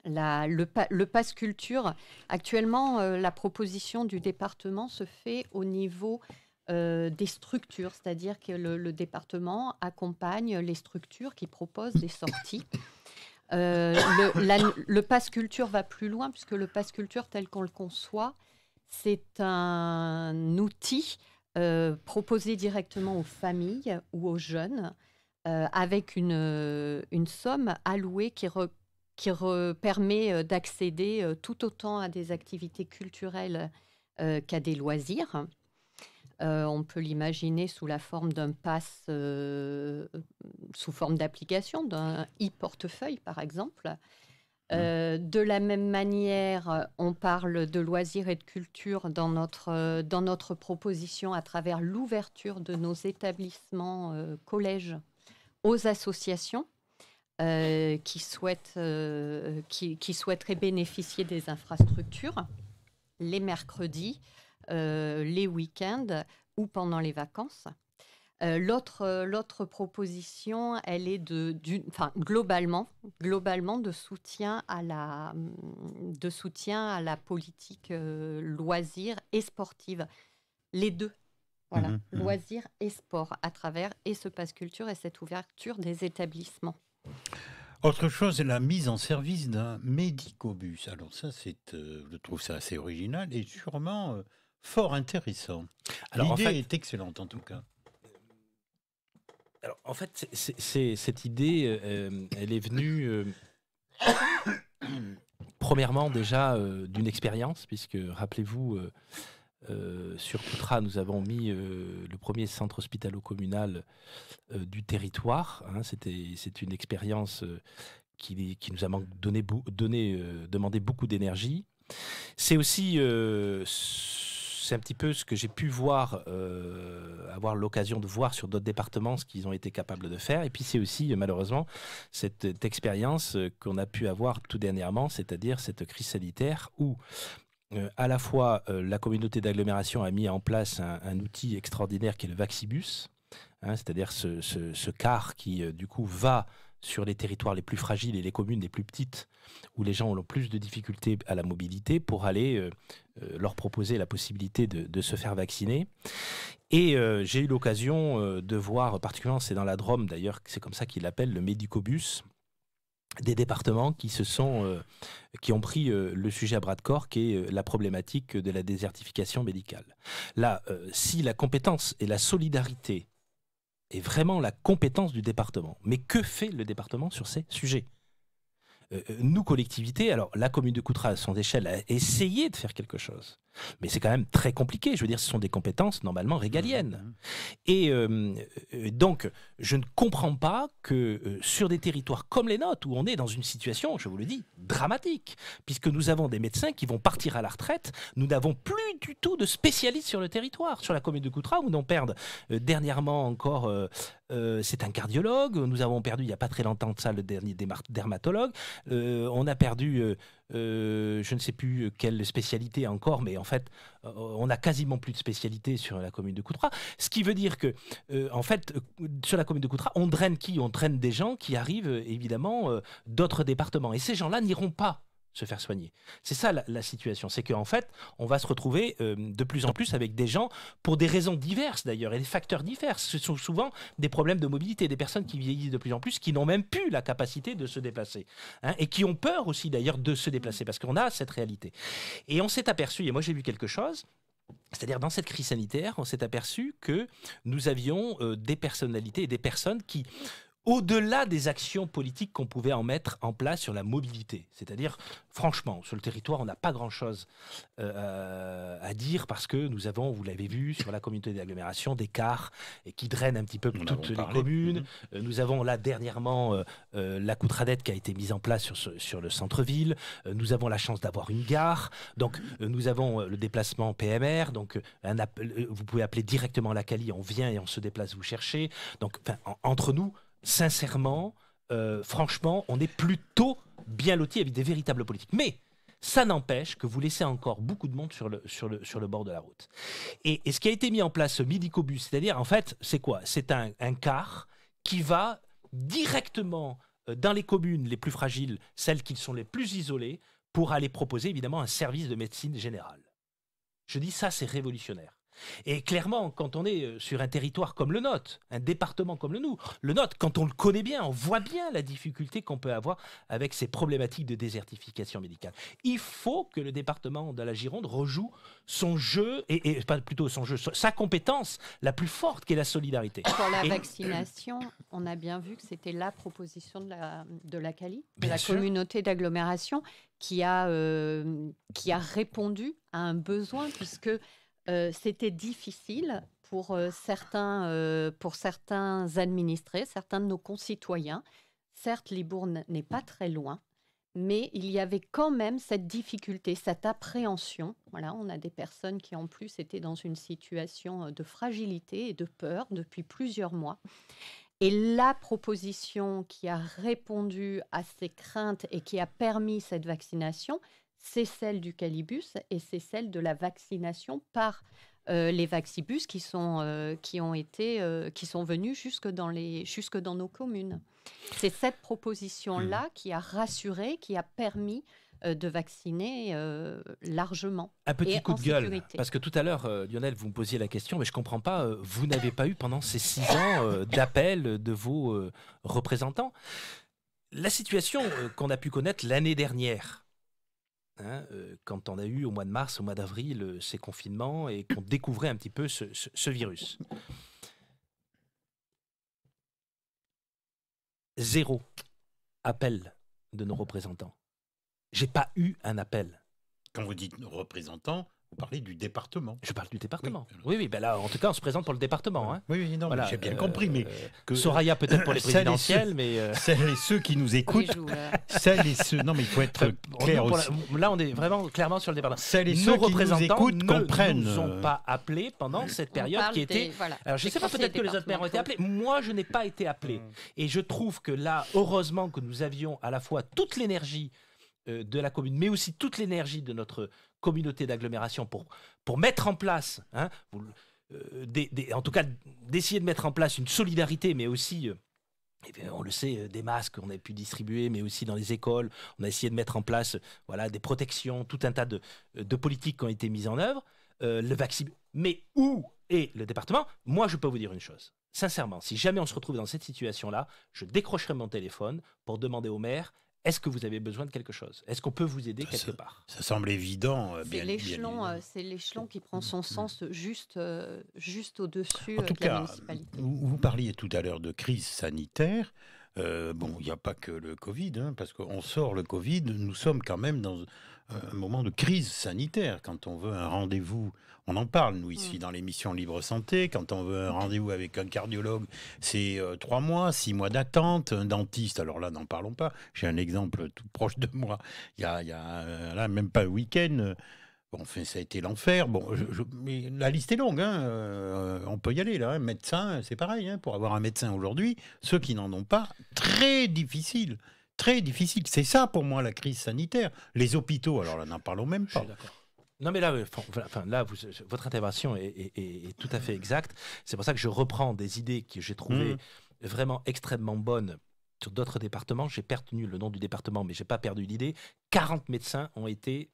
Le pass culture, actuellement, la proposition du département se fait au niveau des structures, c'est-à-dire que le département accompagne les structures qui proposent des sorties. Le pass culture va plus loin, puisque le pass culture tel qu'on le conçoit, c'est un outil proposé directement aux familles ou aux jeunes, avec une somme allouée qui permet d'accéder tout autant à des activités culturelles qu'à des loisirs. On peut l'imaginer sous la forme d'un pass, sous forme d'application, d'un e-portefeuille par exemple. De la même manière, on parle de loisirs et de culture dans notre proposition à travers l'ouverture de nos établissements collèges aux associations qui souhaiteraient bénéficier des infrastructures les mercredis, les week-ends ou pendant les vacances. L'autre proposition, elle est globalement de soutien à la politique loisirs et sportive. Les deux. Voilà, loisirs et sport à travers ce pass culture et cette ouverture des établissements. Autre chose, la mise en service d'un médicobus. Alors ça, je trouve ça assez original et sûrement fort intéressant. L'idée est excellente en tout cas. Alors en fait, cette idée, elle est venue premièrement déjà d'une expérience, puisque rappelez-vous, sur Coutras, nous avons mis le premier centre hospitalo-communal du territoire. C'est une expérience qui nous a demandé beaucoup d'énergie. C'est aussi, c'est un petit peu ce que j'ai pu avoir l'occasion de voir sur d'autres départements, ce qu'ils ont été capables de faire. Et puis c'est aussi, malheureusement, cette expérience qu'on a pu avoir tout dernièrement, c'est-à-dire cette crise sanitaire où à la fois la communauté d'agglomération a mis en place un outil extraordinaire qui est le Vaxibus, c'est-à-dire ce car qui du coup va sur les territoires les plus fragiles et les communes les plus petites où les gens ont le plus de difficultés à la mobilité pour aller leur proposer la possibilité de se faire vacciner. Et j'ai eu l'occasion de voir, particulièrement c'est dans la Drôme d'ailleurs, c'est comme ça qu'ils l'appellent, le médicobus, des départements qui ont pris le sujet à bras-de-corps, qui est la problématique de la désertification médicale. Là, si la compétence et la solidarité est vraiment la compétence du département, mais que fait le département sur ces sujets ? Nous, collectivités, alors la commune de Coutras, à son échelle, a essayé de faire quelque chose. Mais c'est quand même très compliqué. Je veux dire, ce sont des compétences normalement régaliennes. Et donc, je ne comprends pas que sur des territoires comme les nôtres, où on est dans une situation, je vous le dis, dramatique, puisque nous avons des médecins qui vont partir à la retraite, nous n'avons plus du tout de spécialistes sur le territoire. Sur la commune de Coutras, où on perd dernièrement encore... c'est un cardiologue. Nous avons perdu, il n'y a pas très longtemps de ça, le dernier dermatologue. On a perdu, je ne sais plus quelle spécialité encore, mais en fait, on a quasiment plus de spécialité sur la commune de Coutras. Ce qui veut dire que, en fait, sur la commune de Coutras, on draine qui ? On draine des gens qui arrivent, évidemment, d'autres départements. Et ces gens-là n'iront pas se faire soigner. C'est ça la situation. C'est qu'en fait, on va se retrouver de plus en plus avec des gens, pour des raisons diverses d'ailleurs, et des facteurs divers. Ce sont souvent des problèmes de mobilité, des personnes qui vieillissent de plus en plus, qui n'ont même plus la capacité de se déplacer. Et qui ont peur aussi d'ailleurs de se déplacer, parce qu'on a cette réalité. Et on s'est aperçu, et moi j'ai vu quelque chose, c'est-à-dire dans cette crise sanitaire, on s'est aperçu que nous avions des personnalités et des personnes qui au-delà des actions politiques qu'on pouvait en mettre en place sur la mobilité. C'est-à-dire, franchement, sur le territoire, on n'a pas grand-chose à dire parce que nous avons, vous l'avez vu, sur la communauté d'agglomération, des cars qui drainent un petit peu toutes les communes. Nous avons là, dernièrement, la Coutradette qui a été mise en place sur le centre-ville. Nous avons la chance d'avoir une gare. Donc, nous avons le déplacement PMR. Donc, vous pouvez appeler directement la Cali. On vient et on se déplace vous chercher. Donc, entre nous, sincèrement, franchement, on est plutôt bien lotis avec des véritables politiques. Mais ça n'empêche que vous laissez encore beaucoup de monde sur le bord de la route. Et ce qui a été mis en place, ce Midicobus, c'est-à-dire, en fait, c'est quoi? C'est un car qui va directement dans les communes les plus fragiles, celles qui sont les plus isolées, pour aller proposer, évidemment, un service de médecine générale. Je dis ça, c'est révolutionnaire. Et clairement, quand on est sur un territoire comme le nôtre, un département comme le nôtre, quand on le connaît bien, on voit bien la difficulté qu'on peut avoir avec ces problématiques de désertification médicale. Il faut que le département de la Gironde rejoue son jeu, et pas plutôt son jeu, sa compétence la plus forte, qui est la solidarité. Pour la vaccination, on a bien vu que c'était la proposition de la Cali, de la communauté d'agglomération, qui a répondu à un besoin, puisque c'était difficile pour certains administrés, certains de nos concitoyens. Certes, Libourne n'est pas très loin, mais il y avait quand même cette difficulté, cette appréhension. Voilà, on a des personnes qui, en plus, étaient dans une situation de fragilité et de peur depuis plusieurs mois. Et la proposition qui a répondu à ces craintes et qui a permis cette vaccination, c'est celle du Calibus et c'est celle de la vaccination par les Vaccibus qui sont venus jusque dans nos communes. C'est cette proposition-là qui a rassuré, qui a permis de vacciner largement. Un petit coup de gueule, parce que tout à l'heure, Lionel, vous me posiez la question, mais je ne comprends pas, vous n'avez pas eu pendant ces 6 ans d'appel de vos représentants. La situation qu'on a pu connaître l'année dernière, quand on a eu au mois de mars, au mois d'avril, ces confinements et qu'on découvrait un petit peu ce virus. 0 appel de nos représentants. J'ai pas eu un appel. Quand vous dites nos représentants, vous parlez du département. Je parle du département. Oui, ben là, en tout cas, on se présente pour le département. Hein. Oui, non, voilà, j'ai bien compris, mais que Soraya peut-être pour les présidentielles, mais celles et ceux qui nous écoutent, celles et ceux. Non, mais il faut être clair aussi. Là, on est vraiment clairement sur le département. Celles et ceux qui nous écoutent comprennent. Ne nous ont pas appelés pendant cette période qui était. Alors, je ne sais pas, peut-être que les autres maires ont été appelés. Moi, je n'ai pas été appelé, et je trouve que là, heureusement que nous avions à la fois toute l'énergie de la commune, mais aussi toute l'énergie de notre communauté d'agglomération pour mettre en place, en tout cas d'essayer de mettre en place une solidarité, mais aussi, on le sait, des masques qu'on a pu distribuer, mais aussi dans les écoles, on a essayé de mettre en place des protections, tout un tas de politiques qui ont été mises en œuvre, le vaccin. Mais où est le département? Moi, je peux vous dire une chose. Sincèrement, si jamais on se retrouve dans cette situation-là, je décrocherai mon téléphone pour demander au maire: est-ce que vous avez besoin de quelque chose? Est-ce qu'on peut vous aider quelque part? Ça semble évident. C'est l'échelon qui prend son sens juste au-dessus de la municipalité. Vous parliez tout à l'heure de crise sanitaire. Il n'y a pas que le Covid, parce qu'on sort le Covid, nous sommes quand même dans un moment de crise sanitaire. Quand on veut un rendez-vous, on en parle, nous, ici, dans l'émission Libre Santé. Quand on veut un rendez-vous avec un cardiologue, c'est 3 mois, 6 mois d'attente. Un dentiste, alors là, n'en parlons pas. J'ai un exemple tout proche de moi. Il y a là, même pas le week-end. Enfin, ça a été l'enfer. Mais la liste est longue. On peut y aller, là. Médecin, c'est pareil. Pour avoir un médecin aujourd'hui, ceux qui n'en ont pas, très difficile. Très difficile. C'est ça, pour moi, la crise sanitaire. Les hôpitaux, alors là, n'en parlons même pas. Je suis d'accord. Non, mais là, votre intervention est tout à fait exacte. C'est pour ça que je reprends des idées que j'ai trouvées vraiment extrêmement bonnes sur d'autres départements. J'ai perdu le nom du département, mais je n'ai pas perdu l'idée. 40 médecins ont été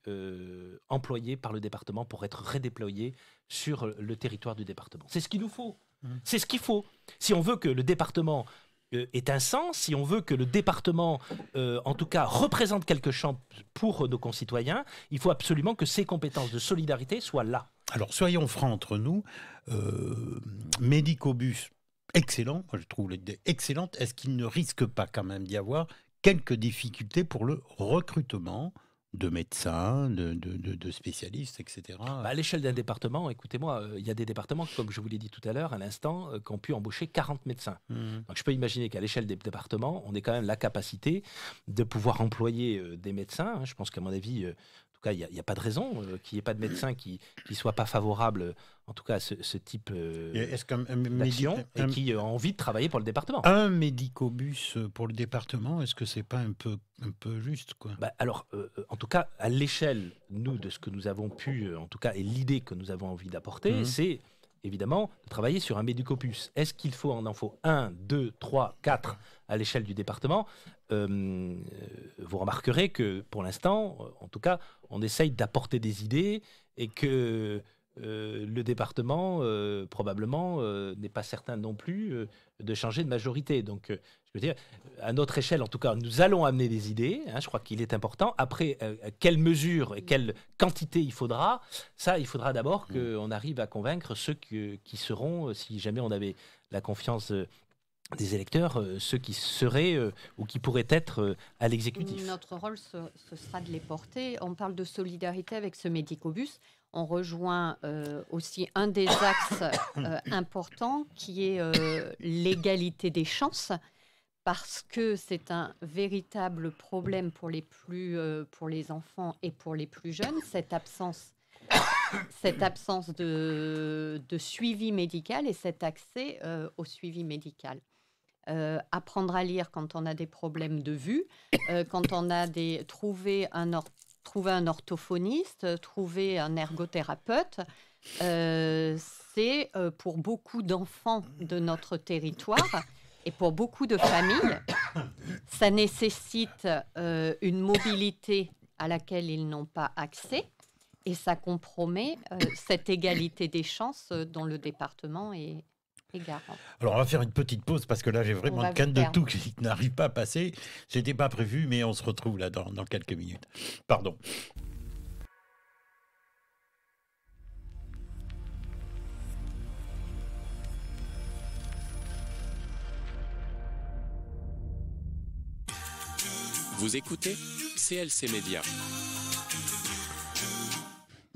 employés par le département pour être redéployés sur le territoire du département. C'est ce qu'il nous faut. C'est ce qu'il faut. Si on veut que le département ait un sens, si on veut que le département, en tout cas, représente quelque chose pour nos concitoyens, il faut absolument que ces compétences de solidarité soient là. Alors, soyons francs entre nous. Medicobus, excellent, moi je trouve l'idée excellente. Est-ce qu'il ne risque pas quand même d'y avoir quelques difficultés pour le recrutement de médecins, de spécialistes, etc. Bah, à l'échelle d'un département, écoutez-moi, il y a des départements, comme je vous l'ai dit tout à l'heure, à l'instant, qui ont pu embaucher 40 médecins. Mhm. Donc je peux imaginer qu'à l'échelle des départements, on ait quand même la capacité de pouvoir employer des médecins. Hein. Je pense qu'à mon avis, en tout cas, il n'y a pas de raison qu'il n'y ait pas de médecins qui ne soient pas favorables, en tout cas, à ce type Et est-ce qu'un d'action et qui ont envie de travailler pour le département. un médicobus pour le département, est-ce que c'est pas un peu juste, quoi? Bah, alors, en tout cas, à l'échelle, nous, de ce que nous avons pu, en tout cas, et l'idée que nous avons envie d'apporter, Mhm. c'est évidemment de travailler sur un médicopus. Est-ce qu'il en faut 1, 2, 3, 4 à l'échelle du département? Vous remarquerez que pour l'instant, en tout cas, on essaye d'apporter des idées et que le département, probablement, n'est pas certain non plus de changer de majorité. Donc, je veux dire, à notre échelle, en tout cas, nous allons amener des idées. Hein, je crois qu'il est important. Après, quelle mesure et quelle quantité il faudra, ça, il faudra d'abord qu'on arrive à convaincre ceux qui seront, si jamais on avait la confiance des électeurs, ceux qui seraient ou qui pourraient être à l'exécutif. Notre rôle, ce sera de les porter. On parle de solidarité avec ce médicobus. On rejoint aussi un des axes importants qui est l'égalité des chances, parce que c'est un véritable problème pour les enfants et pour les plus jeunes, cette absence de suivi médical et cet accès au suivi médical. Apprendre à lire quand on a des problèmes de vue, quand on a trouver un orthophoniste, trouver un ergothérapeute, c'est pour beaucoup d'enfants de notre territoire et pour beaucoup de familles, ça nécessite une mobilité à laquelle ils n'ont pas accès et ça compromet cette égalité des chances dont le département est garant. Alors, on va faire une petite pause parce que là, j'ai vraiment une canne de tout qui n'arrive pas à passer. C'était pas prévu, mais on se retrouve là dans quelques minutes. Pardon. Vous écoutez CLC Média.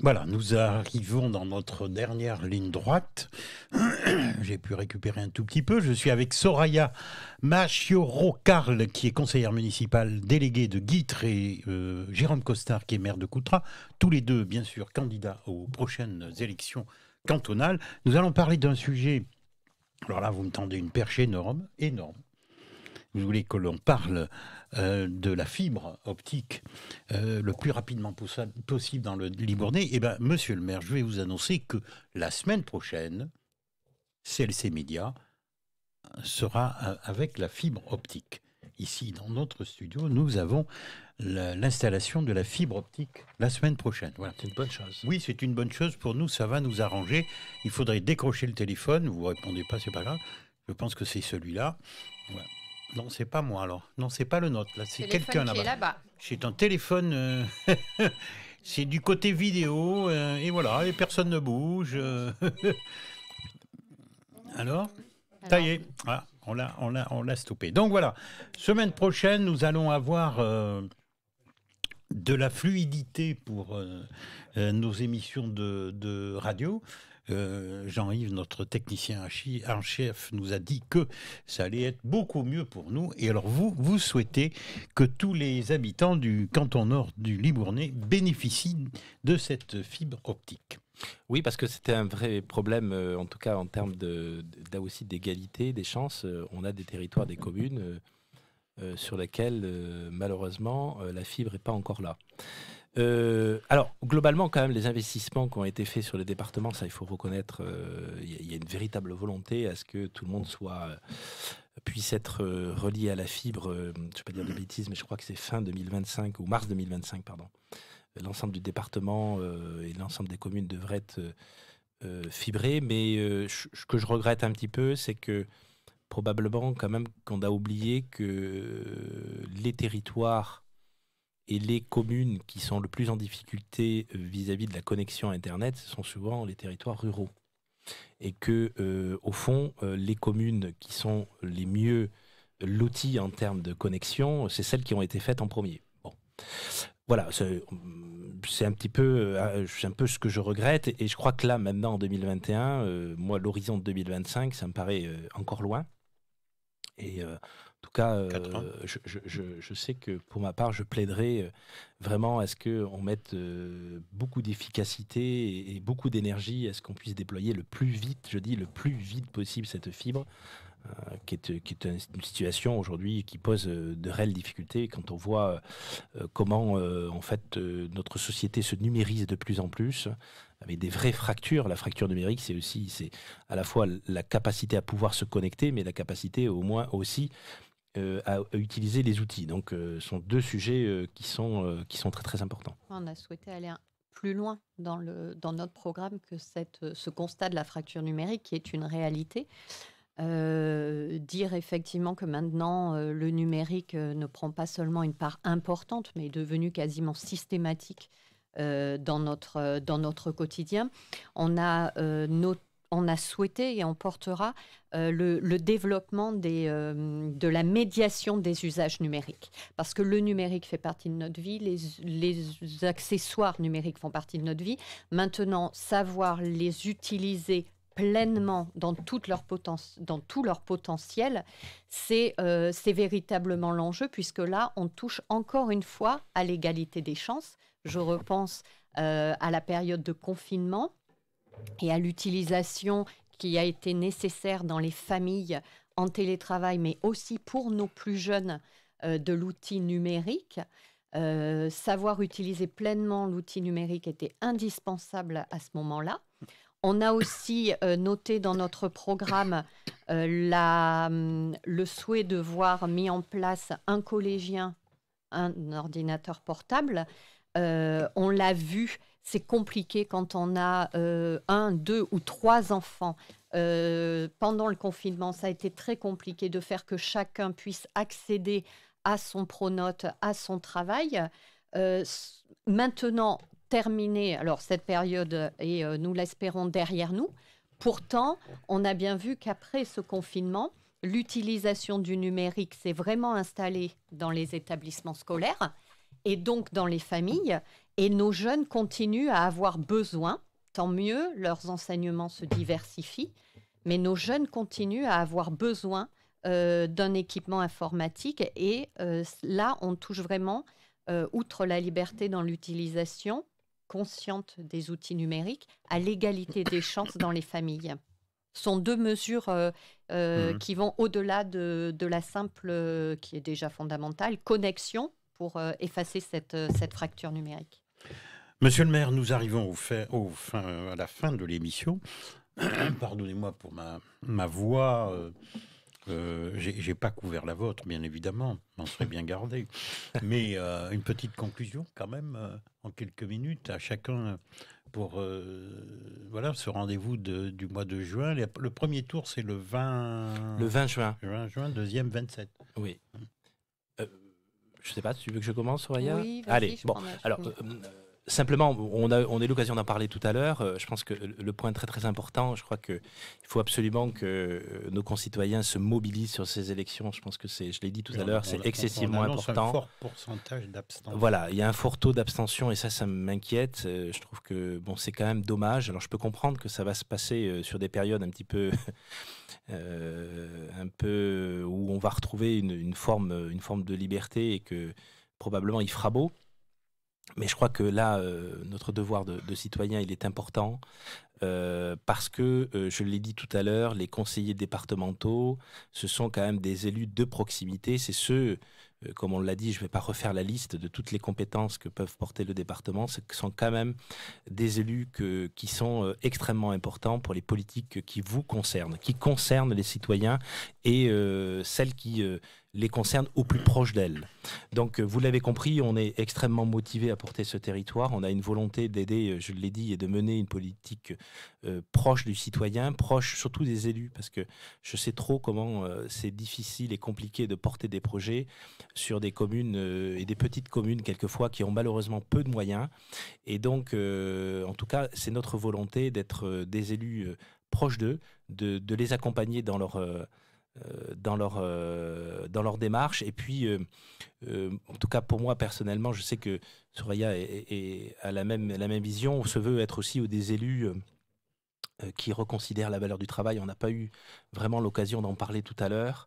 Voilà, nous arrivons dans notre dernière ligne droite. J'ai pu récupérer un tout petit peu. Je suis avec Soraya Machioro-Carl, qui est conseillère municipale déléguée de Guîtres, et Jérôme Costard, qui est maire de Coutras. Tous les deux, bien sûr, candidats aux prochaines élections cantonales. Nous allons parler d'un sujet. Alors là, vous me tendez une perche énorme. Vous voulez que l'on parle de la fibre optique le plus rapidement possible dans le Libournais? Eh bien, monsieur le maire, je vais vous annoncer que la semaine prochaine, CLC Média sera avec la fibre optique. Ici, dans notre studio, nous avons l'installation de la fibre optique la semaine prochaine. Voilà. C'est une bonne chose. Oui, c'est une bonne chose pour nous, ça va nous arranger. Il faudrait décrocher le téléphone, vous ne répondez pas, c'est pas grave. Je pense que c'est celui-là. Voilà. Non, c'est pas moi alors. Non, c'est pas le nôtre. Là, c'est quelqu'un là-bas. C'est un téléphone. C'est du côté vidéo. Et voilà, et personne ne bouge. Alors, ça y est. Ah, on l'a stoppé. Donc voilà. Semaine prochaine, nous allons avoir de la fluidité pour nos émissions de radio. Jean-Yves, notre technicien en chef, nous a dit que ça allait être beaucoup mieux pour nous. Et alors vous souhaitez que tous les habitants du canton nord du Libournais bénéficient de cette fibre optique. Oui, parce que c'était un vrai problème, en tout cas en termes là aussi d'égalité des chances. On a des territoires, des communes sur lesquelles malheureusement la fibre n'est pas encore là. Alors, globalement, quand même, les investissements qui ont été faits sur les départements, ça, il faut reconnaître, il y a une véritable volonté à ce que tout le monde puisse être relié à la fibre. Je ne vais pas dire de bêtises, mais je crois que c'est fin 2025, ou mars 2025, pardon. L'ensemble du département et l'ensemble des communes devraient être fibrés. Mais ce que je regrette un petit peu, c'est que probablement, quand même, qu'on a oublié que les territoires et les communes qui sont le plus en difficulté vis-à-vis de la connexion Internet, ce sont souvent les territoires ruraux. et que, au fond, les communes qui sont les mieux loties en termes de connexion, c'est celles qui ont été faites en premier. Bon. Voilà, c'est un peu ce que je regrette, et je crois que là, maintenant, en 2021, moi, l'horizon de 2025, ça me paraît encore loin. Et en tout cas, je sais que pour ma part, je plaiderai vraiment à ce qu'on mette beaucoup d'efficacité et beaucoup d'énergie à ce qu'on puisse déployer le plus vite, je dis le plus vite possible, cette fibre, qui est une situation aujourd'hui qui pose de réelles difficultés quand on voit comment en fait notre société se numérise de plus en plus avec des vraies fractures. La fracture numérique, c'est à la fois la capacité à pouvoir se connecter, mais la capacité au moins aussi à utiliser les outils. Donc ce sont deux sujets qui sont très très importants. On a souhaité aller plus loin dans notre programme que ce constat de la fracture numérique qui est une réalité. Dire effectivement que maintenant le numérique ne prend pas seulement une part importante, mais est devenu quasiment systématique dans notre quotidien. On a souhaité et on portera le développement de la médiation des usages numériques. Parce que le numérique fait partie de notre vie, les accessoires numériques font partie de notre vie. Maintenant, savoir les utiliser pleinement dans tout leur potentiel, c'est véritablement l'enjeu, puisque là, on touche encore une fois à l'égalité des chances. Je repense à la période de confinement et à l'utilisation qui a été nécessaire dans les familles en télétravail, mais aussi pour nos plus jeunes de l'outil numérique. Savoir utiliser pleinement l'outil numérique était indispensable à ce moment-là. On a aussi noté dans notre programme le souhait de voir mis en place un collégien, un ordinateur portable. On l'a vu, c'est compliqué quand on a 1, 2 ou 3 enfants. Pendant le confinement, ça a été très compliqué de faire que chacun puisse accéder à son pronote, à son travail. Maintenant, terminée, alors cette période est, nous l'espérons, derrière nous. Pourtant, on a bien vu qu'après ce confinement, l'utilisation du numérique s'est vraiment installée dans les établissements scolaires et donc dans les familles. Et nos jeunes continuent à avoir besoin, tant mieux, leurs enseignements se diversifient, mais nos jeunes continuent à avoir besoin d'un équipement informatique. Et là, on touche vraiment, outre la liberté dans l'utilisation consciente des outils numériques, à l'égalité des chances dans les familles. Ce sont deux mesures qui vont au-delà de la simple, qui est déjà fondamentale, connexion pour effacer cette fracture numérique. Monsieur le maire, nous arrivons à la fin de l'émission. Pardonnez-moi pour ma voix. J'ai pas couvert la vôtre, bien évidemment, m'en serait bien gardé. Mais une petite conclusion quand même, en quelques minutes, à chacun pour ce rendez-vous du mois de juin. Le premier tour, c'est le 20 juin. Deuxième, 27. Oui. Je sais pas, tu veux que je commence, Soraya ? Oui, allez, bon. Alors, simplement, on a eu l'occasion d'en parler tout à l'heure. Je pense que le point très très important, je crois qu'il faut absolument que nos concitoyens se mobilisent sur ces élections. Je pense que je l'ai dit tout à l'heure, c'est excessivement important. Un fort pourcentage d'abstention. Voilà, il y a un fort taux d'abstention et ça m'inquiète. Je trouve que c'est quand même dommage. Alors je peux comprendre que ça va se passer sur des périodes un petit peu, où on va retrouver une forme de liberté et que probablement il fera beau. Mais je crois que là, notre devoir de citoyen, il est important parce que, je l'ai dit tout à l'heure, les conseillers départementaux, ce sont quand même des élus de proximité. C'est ceux, comme on l'a dit, je ne vais pas refaire la liste de toutes les compétences que peuvent porter le département. Ce sont quand même des élus qui sont extrêmement importants pour les politiques qui vous concernent, qui concernent les citoyens et celles qui les concernent au plus proche d'elles. Donc, vous l'avez compris, on est extrêmement motivé à porter ce territoire. On a une volonté d'aider, je l'ai dit, et de mener une politique proche du citoyen, proche surtout des élus, parce que je sais trop comment c'est difficile et compliqué de porter des projets sur des communes et des petites communes, quelquefois, qui ont malheureusement peu de moyens. Et donc, en tout cas, c'est notre volonté d'être des élus proche d'eux, de les accompagner dans leur démarche. Et puis, en tout cas pour moi personnellement, je sais que Soraya a la même vision. On se veut être aussi des élus qui reconsidèrent la valeur du travail. On n'a pas eu vraiment l'occasion d'en parler tout à l'heure,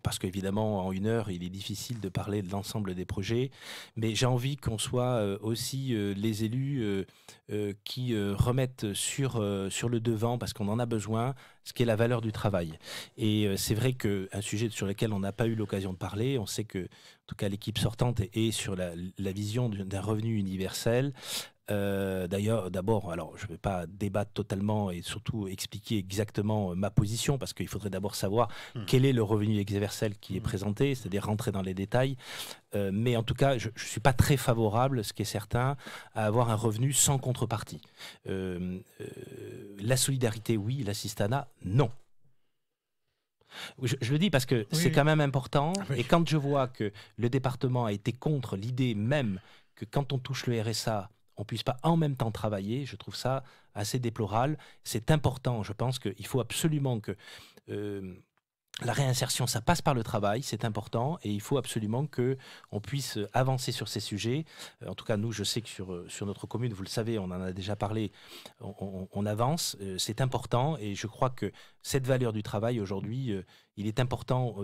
parce qu'évidemment, en 1 heure, il est difficile de parler de l'ensemble des projets. Mais j'ai envie qu'on soit aussi les élus qui remettent sur le devant, parce qu'on en a besoin, ce qui est la valeur du travail. Et c'est vrai qu'un sujet sur lequel on n'a pas eu l'occasion de parler, on sait que, en tout cas, l'équipe sortante est sur la vision d'un revenu universel. D'ailleurs, d'abord, alors je ne vais pas débattre totalement et surtout expliquer exactement ma position, parce qu'il faudrait d'abord savoir quel est le revenu universel qui est présenté, c'est-à-dire rentrer dans les détails. Mais en tout cas, je ne suis pas très favorable, ce qui est certain, à avoir un revenu sans contrepartie. La solidarité, oui. L'assistanat, non. Je le dis parce que c'est quand même important. Et quand je vois que le département a été contre l'idée même que quand on touche le RSA, on ne puisse pas en même temps travailler, je trouve ça assez déplorable. C'est important, je pense qu'il faut absolument que la réinsertion, ça passe par le travail, c'est important, et il faut absolument qu'on puisse avancer sur ces sujets. En tout cas, nous, je sais que sur notre commune, vous le savez, on en a déjà parlé, on avance, c'est important, et je crois que cette valeur du travail, aujourd'hui, il est important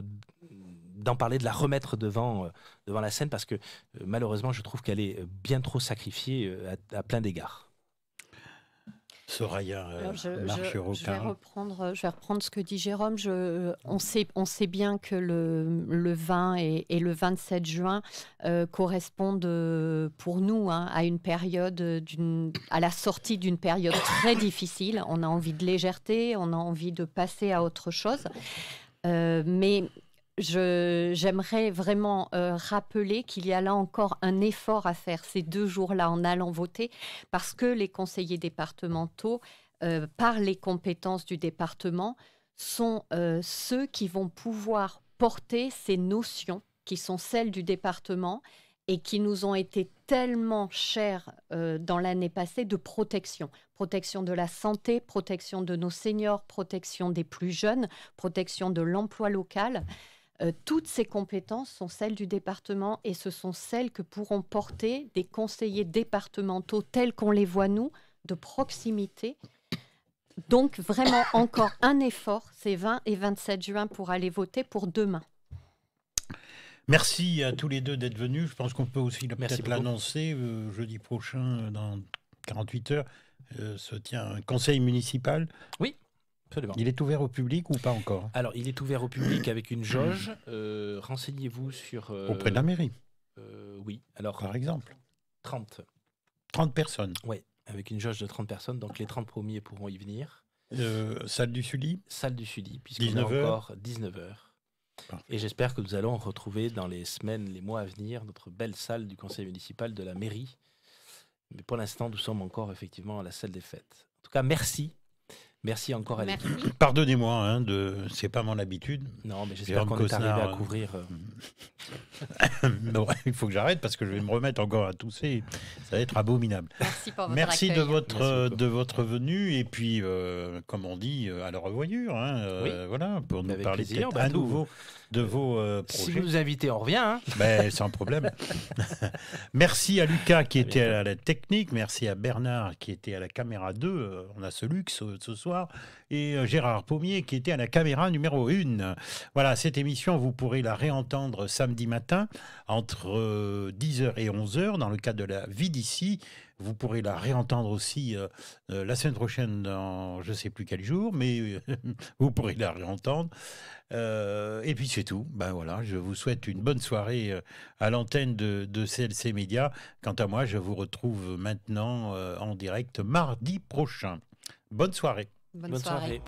d'en parler, de la remettre devant la scène, parce que malheureusement, je trouve qu'elle est bien trop sacrifiée à plein d'égards. Soraya je vais reprendre ce que dit Jérôme. On sait bien que le 20 et le 27 juin correspondent pour nous à une période, à la sortie d'une période très difficile. On a envie de légèreté, on a envie de passer à autre chose. Mais j'aimerais vraiment rappeler qu'il y a là encore un effort à faire ces 2 jours-là en allant voter, parce que les conseillers départementaux, par les compétences du département, sont ceux qui vont pouvoir porter ces notions qui sont celles du département et qui nous ont été tellement chères dans l'année passée, de protection. Protection de la santé, protection de nos seniors, protection des plus jeunes, protection de l'emploi local. Toutes ces compétences sont celles du département, et ce sont celles que pourront porter des conseillers départementaux tels qu'on les voit nous, de proximité. Donc vraiment encore un effort, c'est 20 et 27 juin pour aller voter pour demain. Merci à tous les deux d'être venus. Je pense qu'on peut aussi peut-être l'annoncer. Jeudi prochain, dans 48 heures, se tient un conseil municipal. Oui. Absolument. Il est ouvert au public ou pas encore ? Alors, il est ouvert au public avec une jauge. Renseignez-vous sur... auprès de la mairie ? Oui. Alors, par exemple ? 30. 30 personnes ? Oui, avec une jauge de 30 personnes. Donc, les 30 premiers pourront y venir. Salle du Sully ? Salle du Sully, puisqu'on a encore 19h. Parfait. Et j'espère que nous allons retrouver dans les semaines, les mois à venir, notre belle salle du conseil municipal de la mairie. Mais pour l'instant, nous sommes encore effectivement à la salle des fêtes. En tout cas, merci. Merci encore à l'équipe. Pardonnez-moi, c'est pas mon habitude. Non, mais j'espère qu'on est arrivé à couvrir. Non, il faut que j'arrête parce que je vais me remettre encore à tousser. Ça va être abominable. Merci pour votre Merci accueil. de votre venue, et puis, comme on dit, à la revoyure. Oui. Voilà, pour nous parler plaisir, à nouveau de vos projets. Si vous nous invitez, on revient. Sans problème. Merci à Lucas qui était à la technique. Merci à Bernard qui était à la caméra 2. On a ce luxe ce soir. Et Gérard Pommier qui était à la caméra numéro 1. Voilà, cette émission, vous pourrez la réentendre samedi matin entre 10h et 11h dans le cadre de la vie d'ici. Vous pourrez la réentendre aussi la semaine prochaine dans je ne sais plus quel jour, mais vous pourrez la réentendre. Et puis c'est tout. Voilà, je vous souhaite une bonne soirée à l'antenne de CLC Média. Quant à moi, je vous retrouve maintenant en direct mardi prochain. Bonne soirée. Bonne soirée.